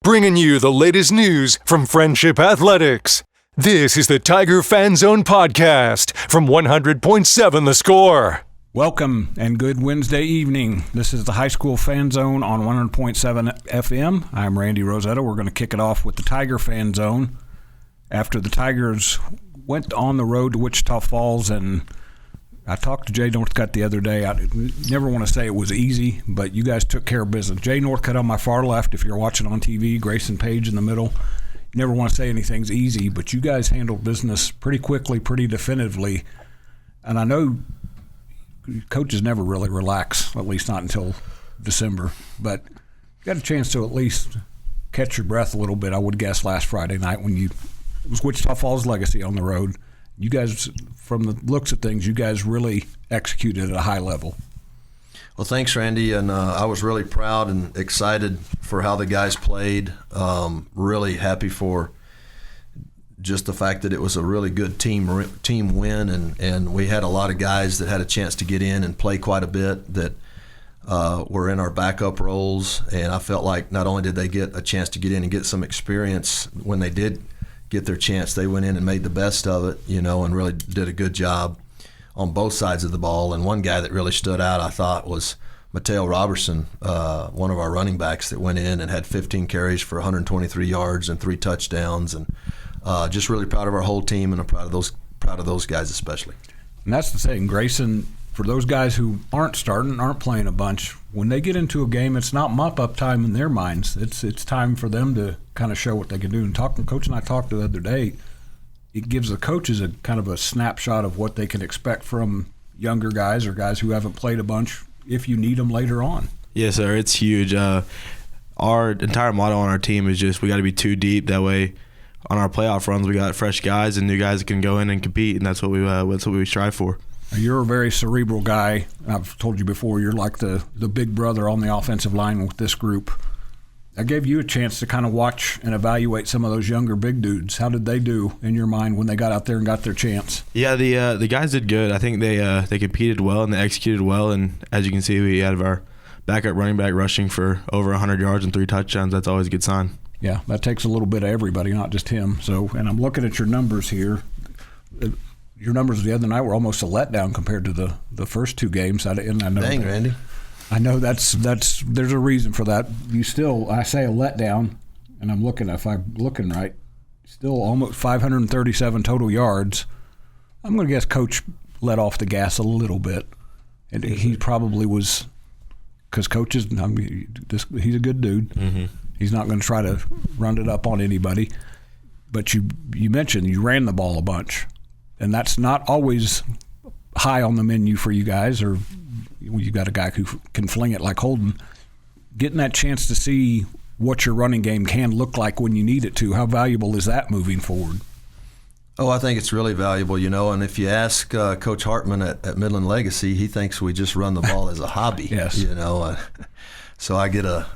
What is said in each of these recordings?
bringing you the latest news from Friendship Athletics. This is the Tiger Fan Zone podcast from 100.7 The Score. Welcome and good Wednesday evening. This is the High School Fan Zone on 100.7 FM. I'm Randy Rosetta. We're going to kick it off with the Tiger Fan Zone after the Tigers went on the road to Wichita Falls, and I talked to Jay Northcutt the other day. I never want to say it was easy, but you guys took care of business. Jay Northcutt on my far left, if you're watching on TV, Grayson Page in the middle. You never want to say anything's easy, but you guys handled business pretty quickly, pretty definitively. And I know coaches never really relax, at least not until December. But you got a chance to at least catch your breath a little bit, I would guess, last Friday night when it was Wichita Falls Legacy on the road. You guys, from the looks of things, you guys really executed at a high level. Well, thanks, Randy, and I was really proud and excited for how the guys played. Really happy for just the fact that it was a really good team win, and we had a lot of guys that had a chance to get in and play quite a bit that were in our backup roles, and I felt like not only did they get a chance to get in and get some experience when they did get their chance, they went in and made the best of it, and really did a good job on both sides of the ball. And one guy that really stood out, I thought, was Mateo Robertson, one of our running backs that went in and had 15 carries for 123 yards and 3 touchdowns. And just really proud of our whole team, and I'm proud of those guys especially. And that's the thing, Grayson, for those guys who aren't starting, aren't playing a bunch, when they get into a game, it's not mop-up time in their minds. It's time for them to kind of show what they can do. And Coach and I talked the other day, it gives the coaches a kind of a snapshot of what they can expect from younger guys or guys who haven't played a bunch if you need them later on. Yes, sir. It's huge. Our entire motto on our team is just we got to be too deep. That way on our playoff runs we got fresh guys and new guys that can go in and compete, and that's what we strive for. You're a very cerebral guy. I've told you before, you're like the big brother on the offensive line with this group. I gave you a chance to kind of watch and evaluate some of those younger big dudes. How did they do in your mind when they got out there and got their chance? Yeah, the guys did good. I think they competed well and they executed well. And as you can see, we had our backup running back rushing for over 100 yards and 3 touchdowns. That's always a good sign. Yeah, that takes a little bit of everybody, not just him. So, and I'm looking at your numbers here. Your numbers the other night were almost a letdown compared to the first 2 games. I know. Dang, Randy. I know that's there's a reason for that. You still, I say a letdown, and I'm looking, if I'm looking right, still almost 537 total yards. I'm going to guess Coach let off the gas a little bit, and he probably was, because Coach is, he's a good dude. Mm-hmm. He's not going to try to run it up on anybody. But you mentioned you ran the ball a bunch, and that's not always high on the menu for you guys, or you got a guy who can fling it like Holden. Getting that chance to see what your running game can look like when you need it to, how valuable is that moving forward? Oh, I think it's really valuable, and if you ask Coach Hartman at Midland Legacy, he thinks we just run the ball as a hobby. Yes. So I get a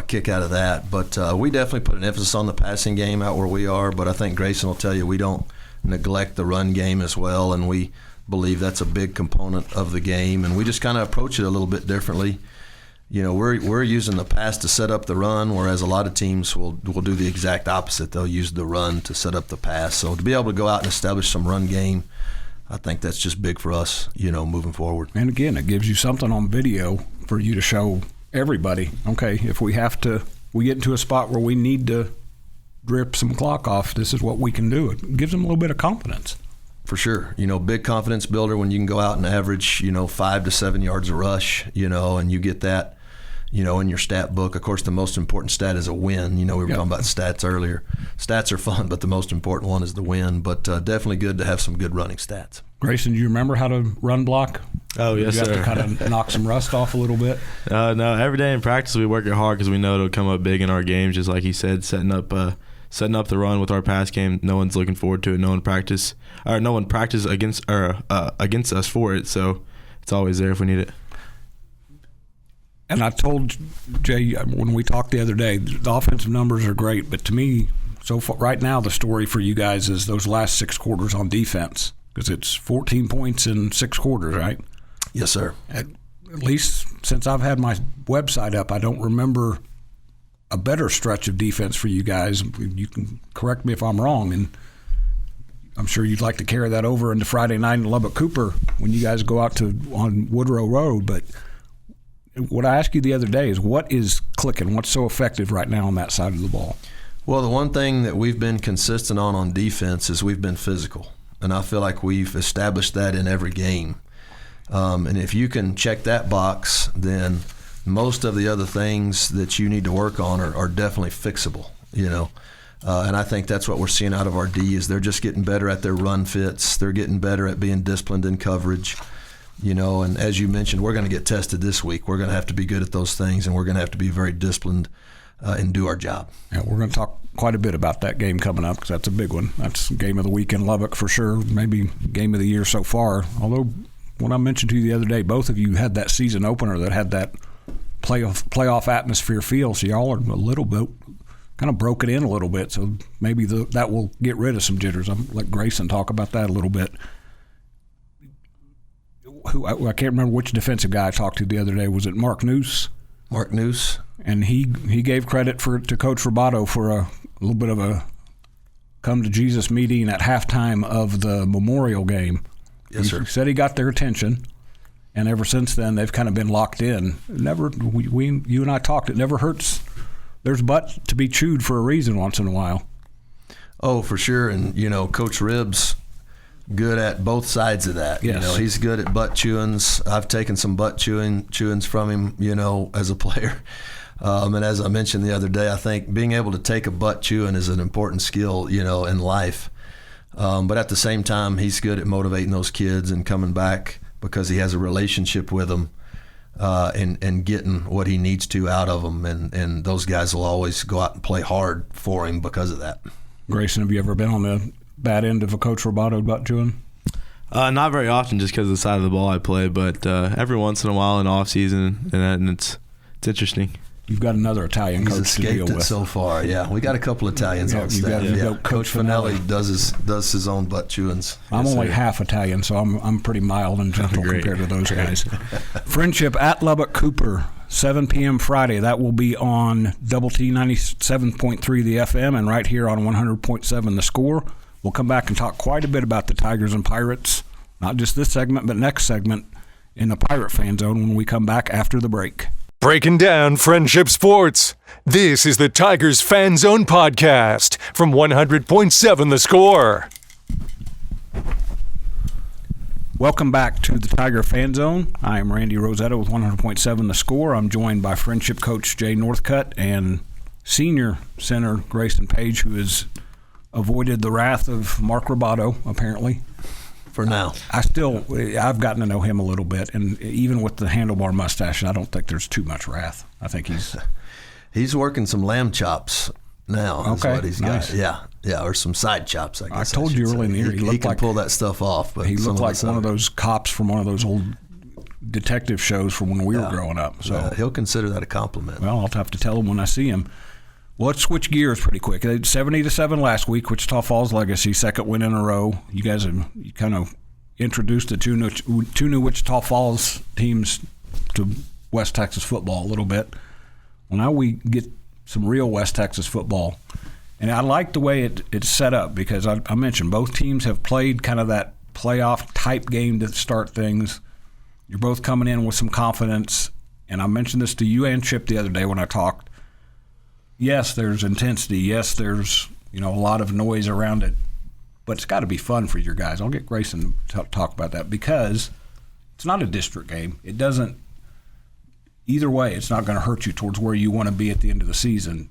kick out of that. But we definitely put an emphasis on the passing game out where we are, but I think Grayson will tell you we don't neglect the run game as well, and we believe that's a big component of the game, and we just kind of approach it a little bit differently. We're using the pass to set up the run, whereas a lot of teams will do the exact opposite. They'll use the run to set up the pass. So to be able to go out and establish some run game, I think that's just big for us, moving forward. And again, it gives you something on video for you to show everybody. Okay, if we get into a spot where we need to drip some clock off, this is what we can do. It gives them a little bit of confidence. For sure. Big confidence builder when you can go out and average, 5 to 7 yards a rush, and you get that, in your stat book. Of course, the most important stat is a win. We were talking about stats earlier. Stats are fun, but the most important one is the win. But definitely good to have some good running stats. Grayson, do you remember how to run block? Oh, yes, sir. You have to kind of knock some rust off a little bit? No, every day in practice we work it hard because we know it'll come up big in our games, just like he said, setting up the run with our pass game. No one's looking forward to it. No one practice against us for it, so it's always there if we need it. And I told Jay when we talked the other day, the offensive numbers are great, but to me, so far, right now, the story for you guys is those last 6 quarters on defense, because it's 14 points in 6 quarters, right? Yes, sir. At least since I've had my website up, I don't remember a better stretch of defense for you guys. You can correct me if I'm wrong, and I'm sure you'd like to carry that over into Friday night in Lubbock Cooper when you guys go out on Woodrow Road. But what I asked you the other day is, what is clicking? What's so effective right now on that side of the ball? Well, the one thing that we've been consistent on defense is we've been physical, and I feel like we've established that in every game. And if you can check that box, then most of the other things that you need to work on are definitely fixable, and I think that's what we're seeing out of our D is they're just getting better at their run fits. They're getting better at being disciplined in coverage, and as you mentioned, we're going to get tested this week. We're going to have to be good at those things, and we're going to have to be very disciplined and do our job. Yeah, we're going to talk quite a bit about that game coming up because that's a big one. That's game of the week in Lubbock for sure, maybe game of the year so far. Although, when I mentioned to you the other day, both of you had that season opener that had that playoff atmosphere feel, so y'all are a little bit kind of broke it in a little bit, so maybe that will get rid of some jitters. I'll let Grayson talk about that a little bit. I can't remember which defensive guy I talked to the other day. Was it Mark Noose? Mark Noose. And he gave credit to Coach Roboto for a little bit of a come-to-Jesus meeting at halftime of the Memorial game. Yes, sir. He said he got their attention. And ever since then, they've kind of been locked in. You and I talked. It never hurts. There's butt to be chewed for a reason once in a while. Oh, for sure. And, Coach Ribbs, good at both sides of that. Yes. He's good at butt chewings. I've taken some butt chewings from him, as a player. And as I mentioned the other day, I think being able to take a butt chewing is an important skill, in life. But at the same time, he's good at motivating those kids and coming back because he has a relationship with them and getting what he needs to out of them. And those guys will always go out and play hard for him because of that. Grayson, have you ever been on the bad end of a Coach Roboto butt chewing? Not very often just because of the side of the ball I play, but every once in a while in off season, and it's interesting. You've got another Italian coach to deal with. He's escaped it so far, yeah. We got a couple Italians on staff. Coach Finelli does his own butt chewings. I'm only half Italian, so I'm pretty mild and gentle compared to those guys. Friendship at Lubbock Cooper, 7 p.m. Friday. That will be on Double T 97.3 the FM and right here on 100.7 the Score. We'll come back and talk quite a bit about the Tigers and Pirates, not just this segment, but next segment in the Pirate Fan Zone when we come back after the break. Breaking down Friendship Sports. This is the Tigers Fan Zone podcast from 100.7 The Score. Welcome back to the Tiger Fan Zone. I am Randy Rosetta with 100.7 The Score. I'm joined by Friendship coach Jay Northcutt and senior center Grayson Page, who has avoided the wrath of Mark Roboto, apparently. For now. I've gotten to know him a little bit, and even with the handlebar mustache, I don't think there's too much wrath. I think he's working some lamb chops now. Okay, is what he's nice. got. Yeah, or some side chops. I guess I told you early in the year he can pull that stuff off. But he looked like one of those cops from one of those old detective shows from when we were growing up. So he'll consider that a compliment. Well, I'll have to tell him when I see him. Well, let's switch gears pretty quick. 70-7 last week, Wichita Falls Legacy, second win in a row. You guys have kind of introduced the two new Wichita Falls teams to West Texas football a little bit. Well, now we get some real West Texas football. And I like the way it's set up because I mentioned both teams have played kind of that playoff-type game to start things. You're both coming in with some confidence. And I mentioned this to you and Chip the other day when I talked. Yes, there's intensity. Yes, there's a lot of noise around it, but it's got to be fun for your guys. I'll get Grayson to talk about that because it's not a district game. It doesn't. Either way, it's not going to hurt you towards where you want to be at the end of the season.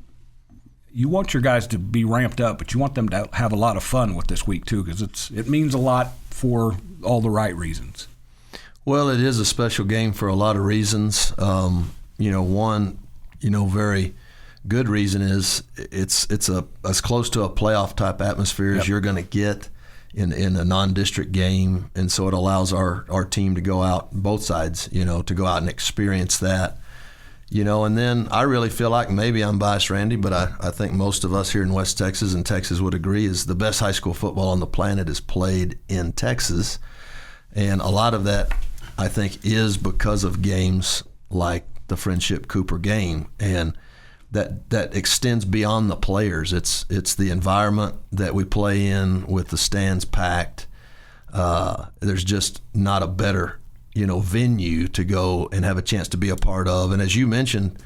You want your guys to be ramped up, but you want them to have a lot of fun with this week too because it means a lot for all the right reasons. Well, it is a special game for a lot of reasons. One, very good reason is it's as close to a playoff type atmosphere as you're going to get in a non-district game, and so it allows our team to go out both sides, to go out and experience that, and then I really feel like maybe I'm biased, Randy, but I think most of us here in West Texas and Texas would agree is the best high school football on the planet is played in Texas, and a lot of that I think is because of games like the Friendship Cooper game. And that extends beyond the players. It's the environment that we play in with the stands packed. There's just not a better, venue to go and have a chance to be a part of. And as you mentioned,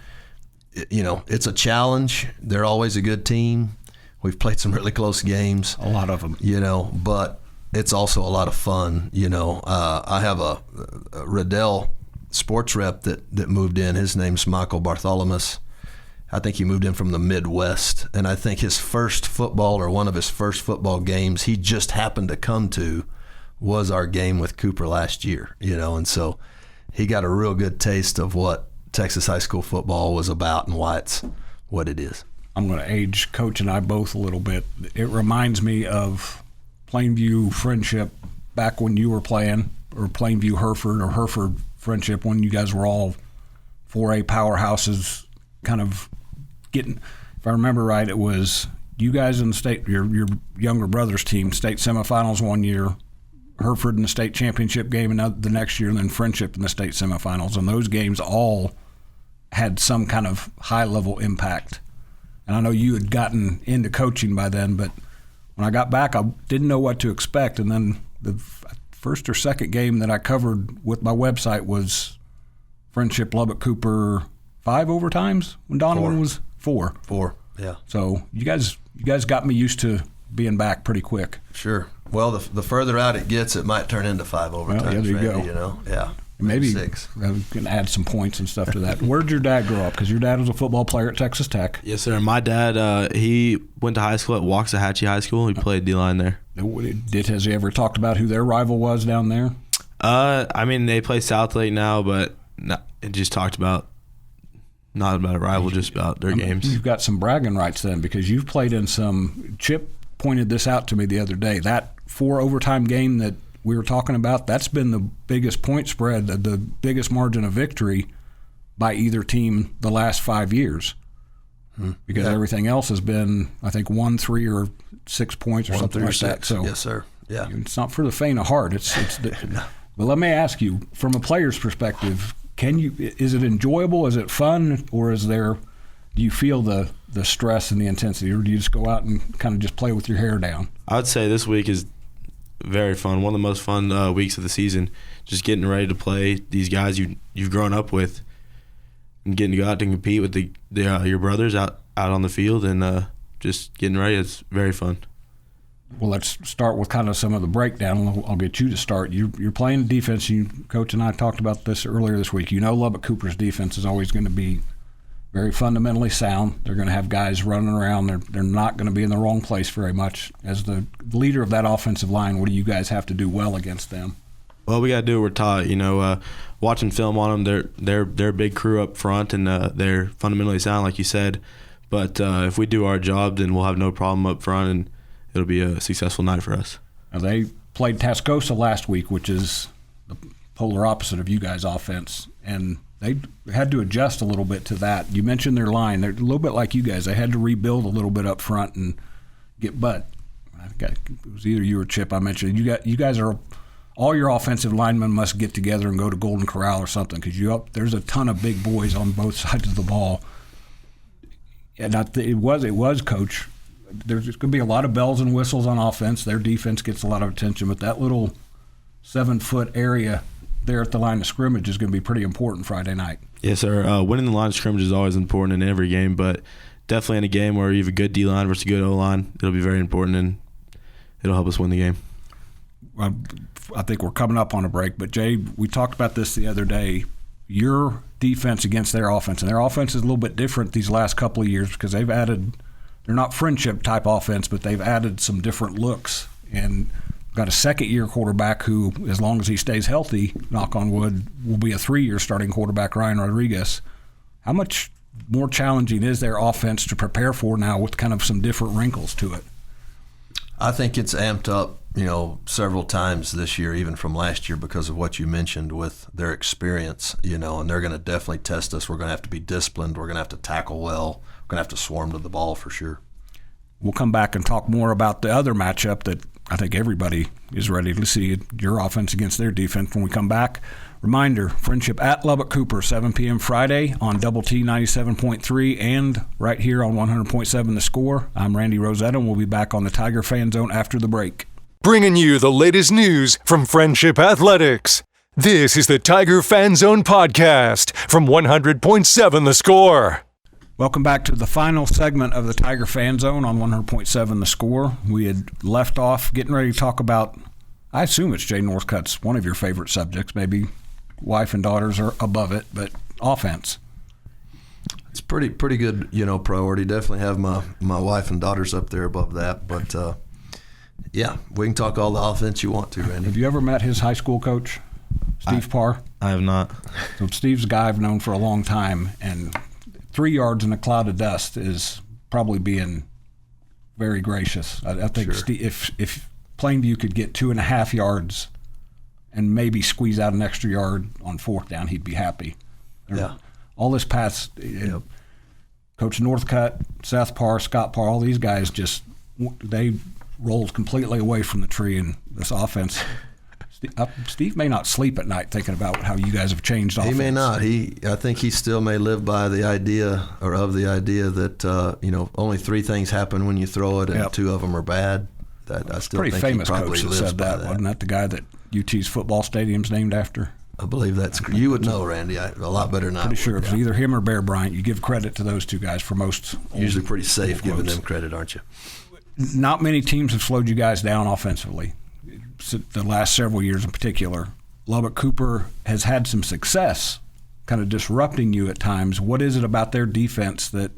it's a challenge. They're always a good team. We've played some really close games. A lot of them. But it's also a lot of fun. I have a Riddell sports rep that moved in. His name's Michael Bartholomew. I think he moved in from the Midwest, and I think his first football or one of his first football games he just happened to come to was our game with Cooper last year, and so he got a real good taste of what Texas high school football was about and why it's what it is. I'm going to age Coach and I both a little bit. It reminds me of Plainview Friendship back when you were playing, or Plainview Hereford or Hereford Friendship when you guys were all 4A powerhouses kind of getting, if I remember right, it was you guys in the state, your younger brother's team, state semifinals one year, Hereford in the state championship game the next year, and then Friendship in the state semifinals. And those games all had some kind of high-level impact. And I know you had gotten into coaching by then, but when I got back, I didn't know what to expect. And then the first or second game that I covered with my website was Friendship Lubbock Cooper 5 overtimes when Donovan was 4. 4, yeah. So you guys got me used to being back pretty quick. Sure. Well, the further out it gets, it might turn into 5 overtimes. Well, yeah, there you go. Yeah. Maybe 6. We can add some points and stuff to that. Where'd your dad grow up? Because your dad was a football player at Texas Tech. Yes, sir. My dad, he went to high school at Waxahachie High School. He played D-line there. Has he ever talked about who their rival was down there? They play South Lake now, but it just talked about not about a rival, just about their games. You've got some bragging rights then, because you've played in some. Chip pointed this out to me the other day. That 4 overtime game that we were talking about, that's been the biggest point spread, the biggest margin of victory by either team the last 5 years. Because everything else has been, I think, 1, 3, or 6 points or something like that. So yes, sir. Yeah, it's not for the faint of heart. But let me ask you, from a player's perspective, is it enjoyable? Is it fun? Or do you feel the stress and the intensity? Or do you just go out and kind of just play with your hair down? I would say this week is very fun. One of the most fun weeks of the season. Just getting ready to play these guys you've grown up with, and getting to go out to compete with your brothers out on the field, and just getting ready. It's very fun. Well, let's start with kind of some of the breakdown. I'll get you to start. You're playing defense. Coach and I talked about this earlier this week. Lubbock Cooper's defense is always going to be very fundamentally sound. They're going to have guys running around. They're not going to be in the wrong place very much. As the leader of that offensive line, what do you guys have to do well against them? Well, we got to do what we're taught. Watching film on them, they're a big crew up front, and they're fundamentally sound, like you said. But if we do our job, then we'll have no problem up front, and it'll be a successful night for us. Now, they played Tascosa last week, which is the polar opposite of you guys' offense, and they had to adjust a little bit to that. You mentioned their line. They're a little bit like you guys. They had to rebuild a little bit up front and it was either you or Chip I mentioned. You guys are all your offensive linemen must get together and go to Golden Corral or something, because there's a ton of big boys on both sides of the ball. And it was Coach. There's going to be a lot of bells and whistles on offense. Their defense gets a lot of attention, but that little 7-foot area there at the line of scrimmage is going to be pretty important Friday night. Yes, sir. Winning the line of scrimmage is always important in every game, but definitely in a game where you have a good D-line versus a good O-line, it'll be very important, and it'll help us win the game. I think we're coming up on a break, but Jay, we talked about this the other day. Your defense against their offense, and their offense is a little bit different these last couple of years because they've added – they're not friendship-type offense, but they've added some different looks and got a second-year quarterback who, as long as he stays healthy, knock on wood, will be a 3-year starting quarterback, Ryan Rodriguez. How much more challenging is their offense to prepare for now with kind of some different wrinkles to it? I think it's amped up, several times this year, even from last year, because of what you mentioned with their experience, and they're going to definitely test us. We're going to have to be disciplined. We're going to have to tackle well. We're going to have to swarm to the ball for sure. We'll come back and talk more about the other matchup that I think everybody is ready to see your offense against their defense when we come back. Reminder, Friendship at Lubbock Cooper, 7 p.m. Friday on Double T 97.3 and right here on 100.7 The Score. I'm Randy Rosetta, and we'll be back on the Tiger Fan Zone after the break. Bringing you the latest news from Friendship Athletics. This is the Tiger Fan Zone podcast from 100.7 The Score. Welcome back to the final segment of the Tiger Fan Zone on 100.7 The Score. We had left off getting ready to talk about, I assume it's Jay Northcutt's one of your favorite subjects, maybe wife and daughters are above it, but offense. It's pretty good, priority. Definitely have my wife and daughters up there above that. But, yeah, we can talk all the offense you want to, Randy. Have you ever met his high school coach, Steve Parr? I have not. So Steve's a guy I've known for a long time, and 3 yards in a cloud of dust is probably being very gracious. I think Sure. Steve, if Plainview could get 2.5 yards and maybe squeeze out an extra yard on fourth down, he'd be happy. Yeah. All this past, Coach Northcutt, Seth Parr, Scott Parr, all these guys they rolled completely away from the tree in this offense. Steve may not sleep at night thinking about how you guys have changed offense. He may not. I think he still may live by the idea that only 3 things happen when you throw it, and 2 of them are bad. That I still pretty think famous he probably coach that lives said by that. Wasn't that the guy that UT's football stadium's named after? I believe that's. You would know, Randy, a lot better than I would. Pretty sure it's either him or Bear Bryant. You give credit to those 2 guys for most. Usually pretty safe giving them credit, aren't you? Not many teams have slowed you guys down offensively. The last several years in particular. Lubbock Cooper has had some success kind of disrupting you at times. What is it about their defense that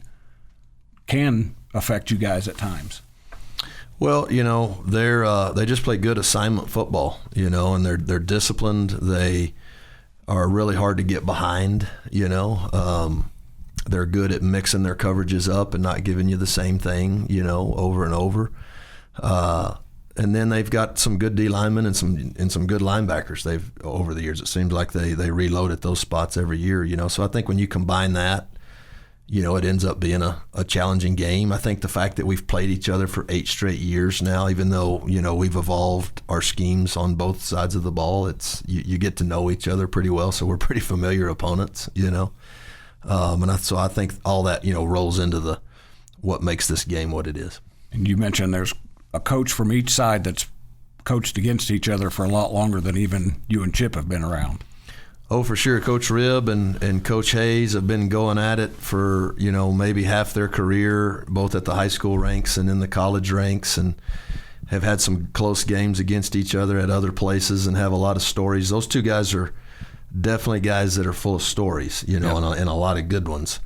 can affect you guys at times? Well, they just play good assignment football, and they're disciplined. They are really hard to get behind, They're good at mixing their coverages up and not giving you the same thing, over and over. And then they've got some good D linemen and some good linebackers. They've over the years, it seems like they reload at those spots every year, So I think when you combine that, it ends up being a challenging game. I think the fact that we've played each other for 8 straight years now, even though, we've evolved our schemes on both sides of the ball, it's you get to know each other pretty well, so we're pretty familiar opponents, so I think all that, rolls into what makes this game what it is. And you mentioned there's a coach from each side that's coached against each other for a lot longer than even you and Chip have been around. Oh, for sure. Coach Ribb and Coach Hayes have been going at it for, maybe half their career, both at the high school ranks and in the college ranks, and have had some close games against each other at other places and have a lot of stories. Those 2 guys are definitely guys that are full of stories, and a lot of good ones.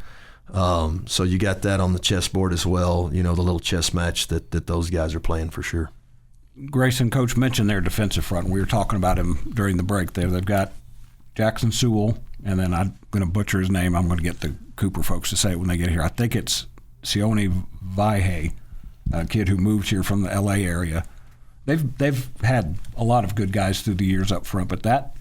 So you got that on the chessboard as well, the little chess match that those guys are playing for sure. Grayson, Coach mentioned their defensive front. We were talking about him during the break there. They've got Jackson Sewell, and then I'm going to butcher his name. I'm going to get the Cooper folks to say it when they get here. I think it's Sione Vaihe, a kid who moved here from the L.A. area. They've had a lot of good guys through the years up front, but that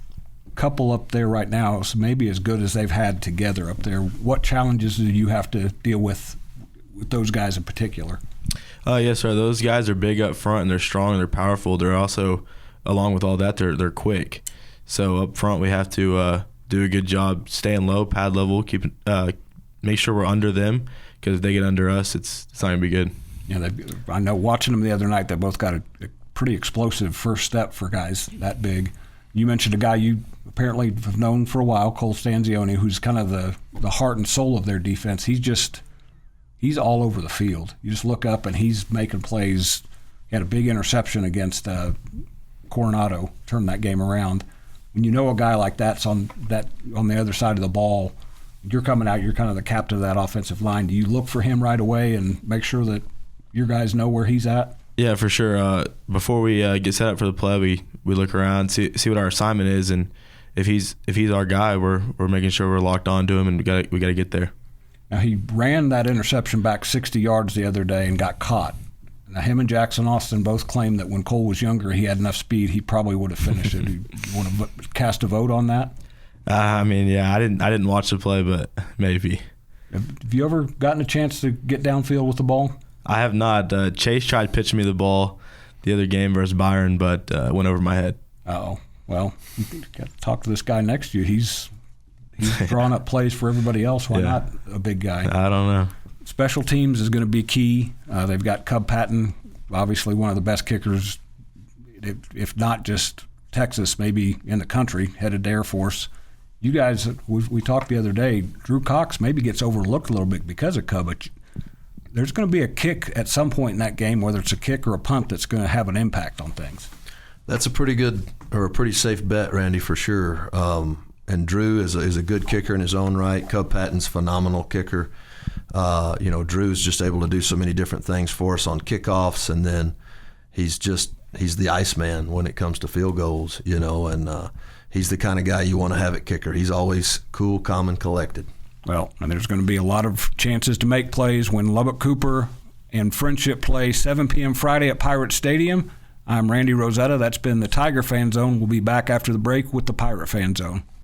couple up there right now is maybe as good as they've had together up there. What challenges do you have to deal with those guys in particular? Yes, sir. Those guys are big up front, and they're strong, and they're powerful. They're also, along with all that, they're quick. So up front, we have to do a good job staying low, pad level, make sure we're under them, because if they get under us, it's not going to be good. Yeah, I know watching them the other night, they both got a pretty explosive first step for guys that big. You mentioned a guy you apparently have known for a while, Cole Stanzioni, who's kind of the heart and soul of their defense. He's all over the field. You just look up and he's making plays. He had a big interception against Coronado, turned that game around. When you know a guy like that's on the other side of the ball, you're coming out, you're kind of the captain of that offensive line. Do you look for him right away and make sure that your guys know where he's at? Yeah, for sure. Before we get set up for the play, we look around, see what our assignment is, and if he's our guy, we're making sure we're locked on to him, and we got to get there. Now, he ran that interception back 60 yards the other day and got caught. Now, him and Jackson Austin both claim that when Cole was younger, he had enough speed, he probably would have finished it. You want to cast a vote on that? I didn't watch the play, but maybe. Have you ever gotten a chance to get downfield with the ball? I have not. Chase tried pitching me the ball the other game versus Byron, but went over my head. Oh, well, you got to talk to this guy next to you. He's drawing up plays for everybody else. Why not a big guy? I don't know. Special teams is going to be key. They've got Cub Patton, obviously one of the best kickers, if not just Texas, maybe in the country, headed to Air Force. You guys, we talked the other day, Drew Cox maybe gets overlooked a little bit because of Cub, but there's going to be a kick at some point in that game, whether it's a kick or a punt, that's going to have an impact on things. That's a pretty good or a pretty safe bet, Randy, for sure. And Drew is a good kicker in his own right. Cub Patton's phenomenal kicker. Drew's just able to do so many different things for us on kickoffs, and then he's the Iceman when it comes to field goals, and he's the kind of guy you want to have at kicker. He's always cool, calm, and collected. Well, and there's going to be a lot of chances to make plays when Lubbock Cooper and Friendship play 7 p.m. Friday at Pirate Stadium. I'm Randy Rosetta. That's been the Tiger Fan Zone. We'll be back after the break with the Pirate Fan Zone.